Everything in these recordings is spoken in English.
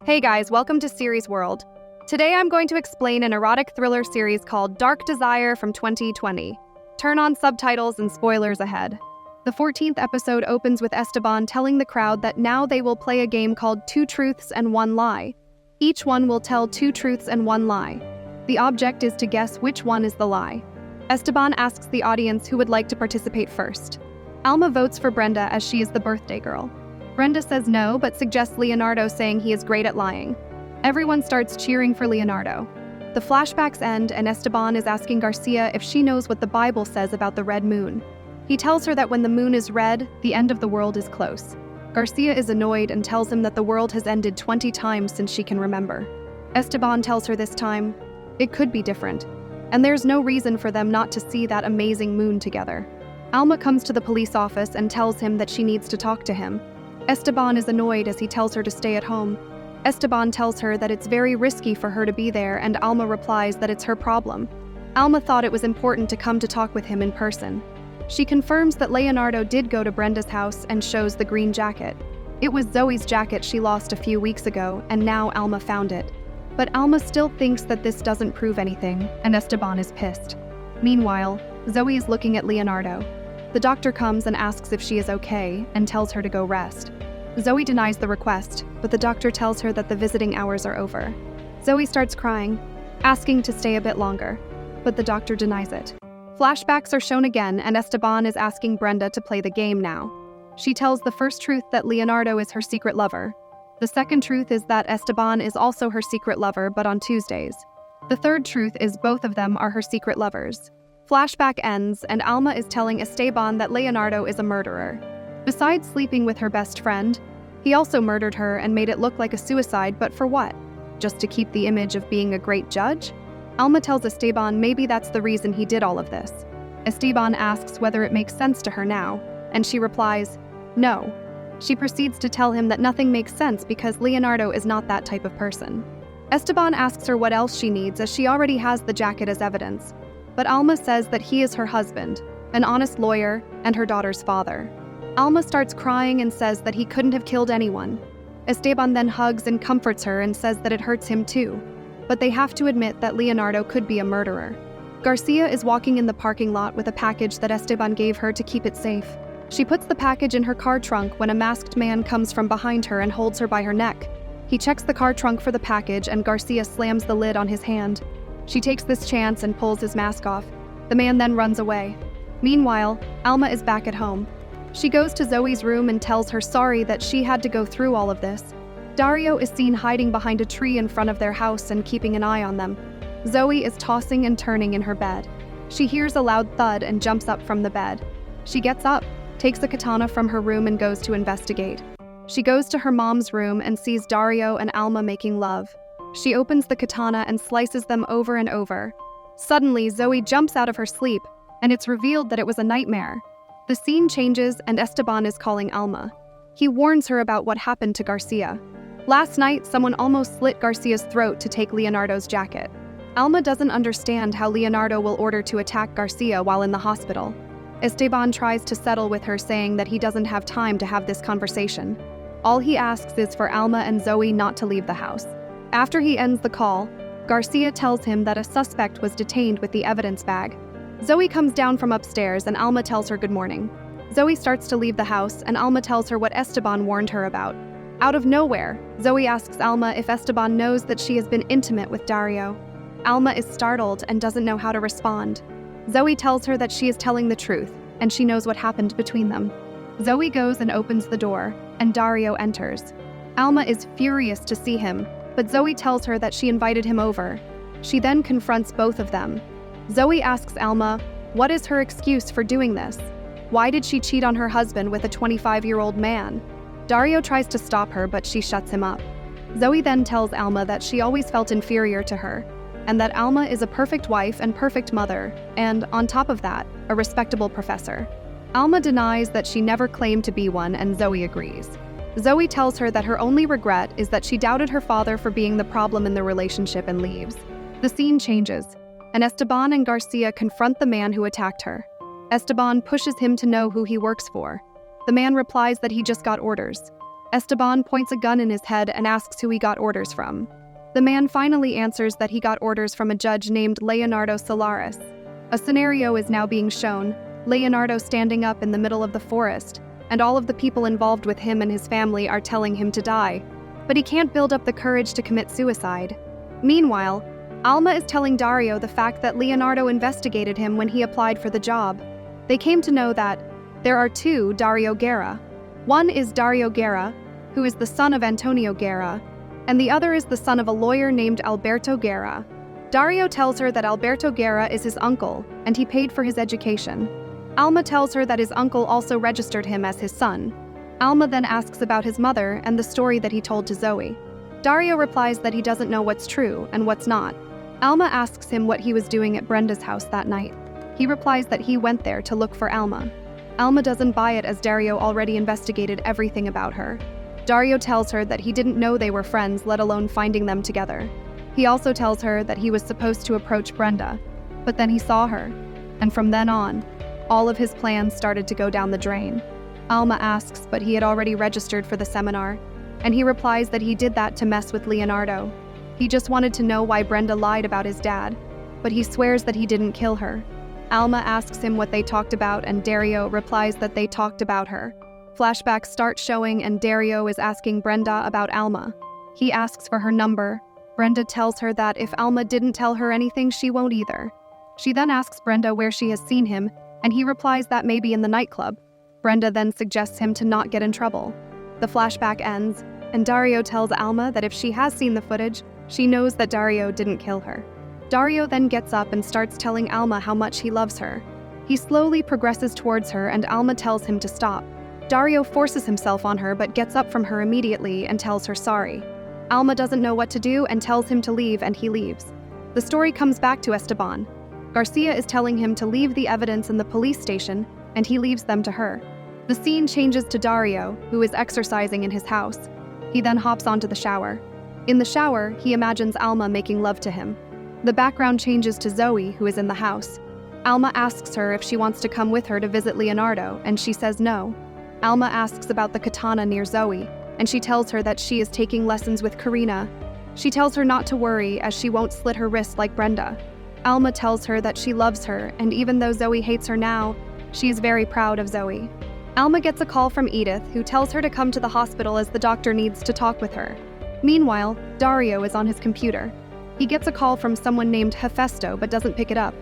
Hey guys, welcome to Series World. Today I'm going to explain an erotic thriller series called Dark Desire from 2020. Turn on subtitles and spoilers ahead. The 14th episode opens with Esteban telling the crowd that now they will play a game called Two Truths and One Lie. Each one will tell two truths and one lie. The object is to guess which one is the lie. Esteban asks the audience who would like to participate first. Alma votes for Brenda as she is the birthday girl. Brenda says no, but suggests Leonardo, saying he is great at lying. Everyone starts cheering for Leonardo. The flashbacks end and Esteban is asking Garcia if she knows what the Bible says about the red moon. He tells her that when the moon is red, the end of the world is close. Garcia is annoyed and tells him that the world has ended 20 times since she can remember. Esteban tells her this time, it could be different, and there's no reason for them not to see that amazing moon together. Alma comes to the police office and tells him that she needs to talk to him. Esteban is annoyed as he tells her to stay at home. Esteban tells her that it's very risky for her to be there, and Alma replies that it's her problem. Alma thought it was important to come to talk with him in person. She confirms that Leonardo did go to Brenda's house and shows the green jacket. It was Zoe's jacket she lost a few weeks ago, and now Alma found it. But Alma still thinks that this doesn't prove anything, and Esteban is pissed. Meanwhile, Zoe is looking at Leonardo. The doctor comes and asks if she is okay and tells her to go rest. Zoe denies the request, but the doctor tells her that the visiting hours are over. Zoe starts crying, asking to stay a bit longer, but the doctor denies it. Flashbacks are shown again, and Esteban is asking Brenda to play the game now. She tells the first truth that Leonardo is her secret lover. The second truth is that Esteban is also her secret lover, but on Tuesdays. The third truth is both of them are her secret lovers. Flashback ends, and Alma is telling Esteban that Leonardo is a murderer. Besides sleeping with her best friend, he also murdered her and made it look like a suicide, but for what? Just to keep the image of being a great judge? Alma tells Esteban maybe that's the reason he did all of this. Esteban asks whether it makes sense to her now, and she replies, no. She proceeds to tell him that nothing makes sense because Leonardo is not that type of person. Esteban asks her what else she needs, as she already has the jacket as evidence. But Alma says that he is her husband, an honest lawyer, and her daughter's father. Alma starts crying and says that he couldn't have killed anyone. Esteban then hugs and comforts her and says that it hurts him too. But they have to admit that Leonardo could be a murderer. Garcia is walking in the parking lot with a package that Esteban gave her to keep it safe. She puts the package in her car trunk when a masked man comes from behind her and holds her by her neck. He checks the car trunk for the package, and Garcia slams the lid on his hand. She takes this chance and pulls his mask off. The man then runs away. Meanwhile, Alma is back at home. She goes to Zoe's room and tells her sorry that she had to go through all of this. Darío is seen hiding behind a tree in front of their house and keeping an eye on them. Zoe is tossing and turning in her bed. She hears a loud thud and jumps up from the bed. She gets up, takes a katana from her room and goes to investigate. She goes to her mom's room and sees Darío and Alma making love. She opens the katana and slices them over and over. Suddenly, Zoe jumps out of her sleep, and it's revealed that it was a nightmare. The scene changes, and Esteban is calling Alma. He warns her about what happened to Garcia. Last night, someone almost slit Garcia's throat to take Leonardo's jacket. Alma doesn't understand how Leonardo will order to attack Garcia while in the hospital. Esteban tries to settle with her, saying that he doesn't have time to have this conversation. All he asks is for Alma and Zoe not to leave the house. After he ends the call, Garcia tells him that a suspect was detained with the evidence bag. Zoe comes down from upstairs and Alma tells her good morning. Zoe starts to leave the house and Alma tells her what Esteban warned her about. Out of nowhere, Zoe asks Alma if Esteban knows that she has been intimate with Darío. Alma is startled and doesn't know how to respond. Zoe tells her that she is telling the truth and she knows what happened between them. Zoe goes and opens the door, and Darío enters. Alma is furious to see him, but Zoe tells her that she invited him over. She then confronts both of them. Zoe asks Alma, what is her excuse for doing this? Why did she cheat on her husband with a 25-year-old man? Darío tries to stop her, but she shuts him up. Zoe then tells Alma that she always felt inferior to her, and that Alma is a perfect wife and perfect mother, and, on top of that, a respectable professor. Alma denies that she never claimed to be one, and Zoe agrees. Zoe tells her that her only regret is that she doubted her father for being the problem in the relationship and leaves. The scene changes, and Esteban and Garcia confront the man who attacked her. Esteban pushes him to know who he works for. The man replies that he just got orders. Esteban points a gun in his head and asks who he got orders from. The man finally answers that he got orders from a judge named Leonardo Solaris. A scenario is now being shown, Leonardo standing up in the middle of the forest, and all of the people involved with him and his family are telling him to die, but he can't build up the courage to commit suicide. Meanwhile, Alma is telling Darío the fact that Leonardo investigated him when he applied for the job. They came to know that there are two Darío Guerra. One is Darío Guerra, who is the son of Antonio Guerra, and the other is the son of a lawyer named Alberto Guerra. Darío tells her that Alberto Guerra is his uncle, and he paid for his education. Alma tells her that his uncle also registered him as his son. Alma then asks about his mother and the story that he told to Zoe. Darío replies that he doesn't know what's true and what's not. Alma asks him what he was doing at Brenda's house that night. He replies that he went there to look for Alma. Alma doesn't buy it as Darío already investigated everything about her. Darío tells her that he didn't know they were friends, let alone finding them together. He also tells her that he was supposed to approach Brenda, but then he saw her, and from then on, all of his plans started to go down the drain. Alma asks, but he had already registered for the seminar, and he replies that he did that to mess with Leonardo. He just wanted to know why Brenda lied about his dad, but he swears that he didn't kill her. Alma asks him what they talked about, and Darío replies that they talked about her. Flashbacks start showing, and Darío is asking Brenda about Alma. He asks for her number. Brenda tells her that if Alma didn't tell her anything, she won't either. She then asks Brenda where she has seen him, and he replies that maybe in the nightclub. Brenda then suggests him to not get in trouble. The flashback ends, and Darío tells Alma that if she has seen the footage, she knows that Darío didn't kill her. Darío then gets up and starts telling Alma how much he loves her. He slowly progresses towards her, and Alma tells him to stop. Darío forces himself on her but gets up from her immediately and tells her sorry. Alma doesn't know what to do and tells him to leave, and he leaves. The story comes back to Esteban. Garcia is telling him to leave the evidence in the police station, and he leaves them to her. The scene changes to Darío, who is exercising in his house. He then hops onto the shower. In the shower, he imagines Alma making love to him. The background changes to Zoe, who is in the house. Alma asks her if she wants to come with her to visit Leonardo, and she says no. Alma asks about the katana near Zoe, and she tells her that she is taking lessons with Karina. She tells her not to worry, as she won't slit her wrist like Brenda. Alma tells her that she loves her, and even though Zoe hates her now, she is very proud of Zoe. Alma gets a call from Edith, who tells her to come to the hospital as the doctor needs to talk with her. Meanwhile, Darío is on his computer. He gets a call from someone named Hefesto but doesn't pick it up.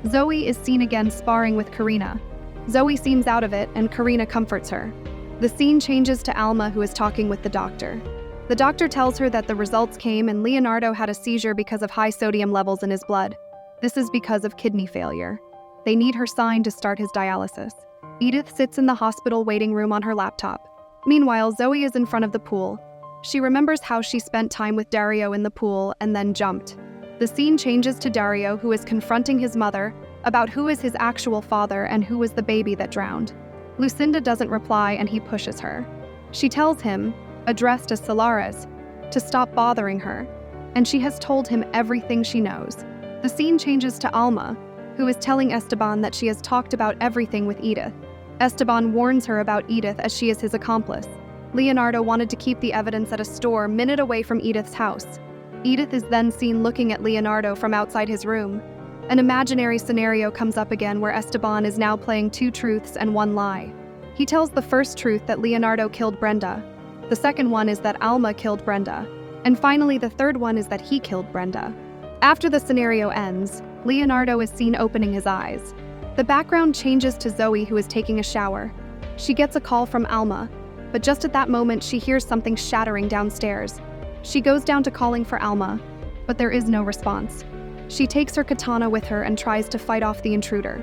Zoe is seen again sparring with Karina. Zoe seems out of it, and Karina comforts her. The scene changes to Alma, who is talking with the doctor. The doctor tells her that the results came and Leonardo had a seizure because of high sodium levels in his blood. This is because of kidney failure. They need her sign to start his dialysis. Edith sits in the hospital waiting room on her laptop. Meanwhile, Zoe is in front of the pool. She remembers how she spent time with Darío in the pool and then jumped. The scene changes to Darío, who is confronting his mother about who is his actual father and who was the baby that drowned. Lucinda doesn't reply, and he pushes her. She tells him, addressed as Solaris, to stop bothering her, and she has told him everything she knows. The scene changes to Alma, who is telling Esteban that she has talked about everything with Edith. Esteban warns her about Edith as she is his accomplice. Leonardo wanted to keep the evidence at a store minute away from Edith's house. Edith is then seen looking at Leonardo from outside his room. An imaginary scenario comes up again where Esteban is now playing two truths and one lie. He tells the first truth that Leonardo killed Brenda. The second one is that Alma killed Brenda. And finally, the third one is that he killed Brenda. After the scenario ends, Leonardo is seen opening his eyes. The background changes to Zoe, who is taking a shower. She gets a call from Alma, but just at that moment she hears something shattering downstairs. She goes down to calling for Alma, but there is no response. She takes her katana with her and tries to fight off the intruder.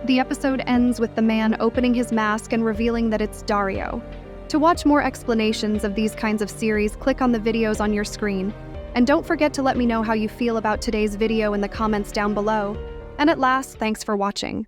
The episode ends with the man opening his mask and revealing that it's Darío. To watch more explanations of these kinds of series, click on the videos on your screen. And don't forget to let me know how you feel about today's video in the comments down below. And at last, thanks for watching.